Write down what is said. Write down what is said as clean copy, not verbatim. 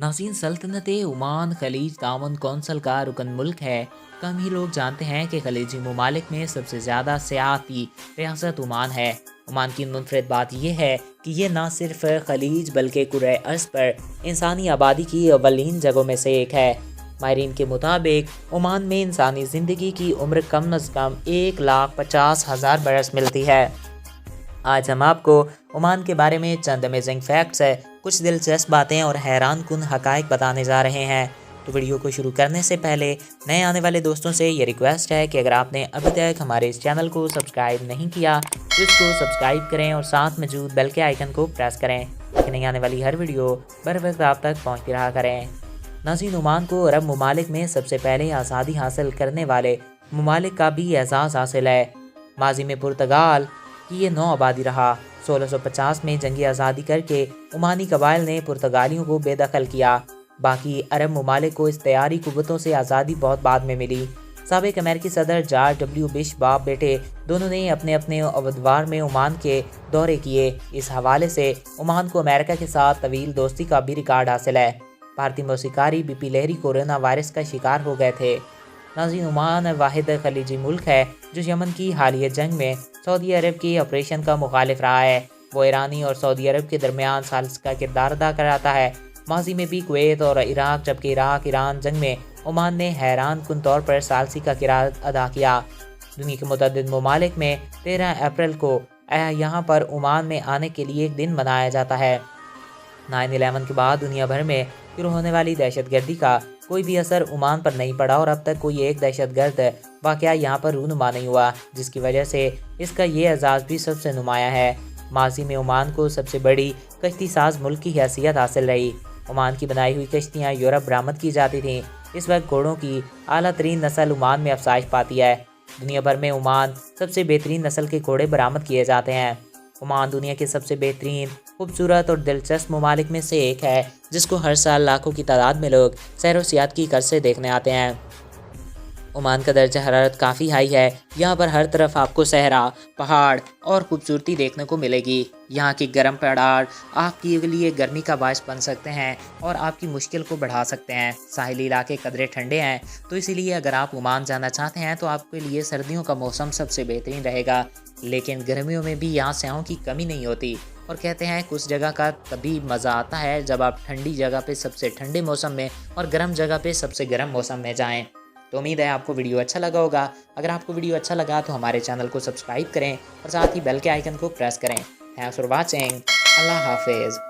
नाज़रीन, सल्तनत ओमान खलीज ताउन कौंसल का रुकन मुल्क है। कम ही लोग जानते हैं कि खलीजी ममालिक में सबसे ज़्यादा सियाती रियासत ओमान है। ओमान की मुनफरद बात यह है कि ये न सिर्फ खलीज बल्कि कुर्रे अर्ज़ पर इंसानी आबादी की अव्वलीन जगहों में से एक है। माहिरीन के मुताबिक ओमान में इंसानी ज़िंदगी की उम्र कम अज़ कम 1,50,000 बरस मिलती है। आज हम आपको ओमान के बारे में चंद अमेजिंग फैक्ट्स है, कुछ दिलचस्प बातें और हैरान कुन हकाइक बताने जा रहे हैं। तो वीडियो को शुरू करने से पहले नए आने वाले दोस्तों से ये रिक्वेस्ट है कि अगर आपने अभी तक हमारे इस चैनल को सब्सक्राइब नहीं किया तो इसको सब्सक्राइब करें और साथ मौजूद बेल के आइकन को प्रेस करें ताकि नई आने वाली हर वीडियो बर वक्त आप तक पहुँचती रहा करें। नाज़रीन, ओमान को अरब ममालिक में सबसे पहले आज़ादी हासिल करने वाले ममालिक का भी एजाज़ हासिल है। माजी में पुर्तगाल की ये नौ आबादी रहा। 1650 में जंगी आज़ादी करके ओमानी कबाइल ने पुर्तगालियों को बेदखल किया। बाकी अरब ममालिक को इस तैयारी कुव्वतों से आज़ादी बहुत बाद में मिली। साबिक अमेरिकी सदर जॉर्ज डब्ल्यू बुश बाप बेटे दोनों ने अपने अपने अवधवार में ओमान के दौरे किए। इस हवाले से ओमान को अमेरिका के साथ तवील दोस्ती का भी रिकॉर्ड हासिल है। भारतीय मौसीकारी बीपी लहरी कोरोना वायरस का शिकार हो गए थे। नाज़रीन, ओमान वाहिद खलीजी मुल्क है जो यमन की हालिया जंग में सऊदी अरब के ऑपरेशन का मुखालिफ रहा है। वो ईरानी और सऊदी अरब के दरमियान सालिस का किरदार अदा कराता है। माजी में भी कुवैत और इराक, जबकि इराक ईरान जंग में ओमान ने हैरान कुन तौर पर सालसी का किरदार अदा किया। दुनिया के मुतअद्दिद ममालिक में 13 अप्रैल को यहाँ पर ओमान में आने के लिए एक दिन मनाया जाता है। 9/11 के बाद दुनिया भर में शुरू होने वाली दहशतगर्दी का कोई भी असर ओमान पर नहीं पड़ा और अब तक कोई एक दहशतगर्द वाक़या यहाँ पर रूनुमा नहीं हुआ, जिसकी वजह से इसका ये एजाज़ भी सबसे नुमाया है। माजी में ओमान को सबसे बड़ी कश्ती साज मुल्क की हैसियत हासिल रही। ओमान की बनाई हुई कश्तियाँ यूरोप बरामद की जाती थीं। इस वक्त घोड़ों की आला तरीन नस्ल ओमान में अफसाइश पाती है। दुनिया भर में ओमान सबसे बेहतरीन नस्ल के घोड़े बरामद किए जाते हैं। ओमान दुनिया के सबसे बेहतरीन, खूबसूरत और दिलचस्प ममालिक में से एक है जिसको हर साल लाखों की तादाद में लोग सैर व सियाहत की गर्ज से देखने आते हैं। ओमान का दर्जा हरारत काफ़ी हाई है। यहाँ पर हर तरफ आपको सहरा, पहाड़ और खूबसूरती देखने को मिलेगी। यहाँ की गर्म पहाड़ आपके लिए गर्मी का बायस बन सकते हैं और आपकी मुश्किल को बढ़ा सकते हैं। साहिली इलाके कदरे ठंडे हैं, तो इसीलिए अगर आप ओमान जाना चाहते हैं तो आपके लिए सर्दियों का मौसम सबसे बेहतरीन रहेगा। लेकिन गर्मियों में भी यहाँ स्याहों की कमी नहीं होती और कहते हैं कुछ जगह का तभी मज़ा आता है जब आप ठंडी जगह पे सबसे ठंडे मौसम में और गर्म जगह पे सबसे गर्म मौसम में जाएं। तो उम्मीद है आपको वीडियो अच्छा लगा होगा। अगर आपको वीडियो अच्छा लगा तो हमारे चैनल को सब्सक्राइब करें और साथ ही बेल के आइकन को प्रेस करें। Thanks for watching. अल्लाह हाफिज़।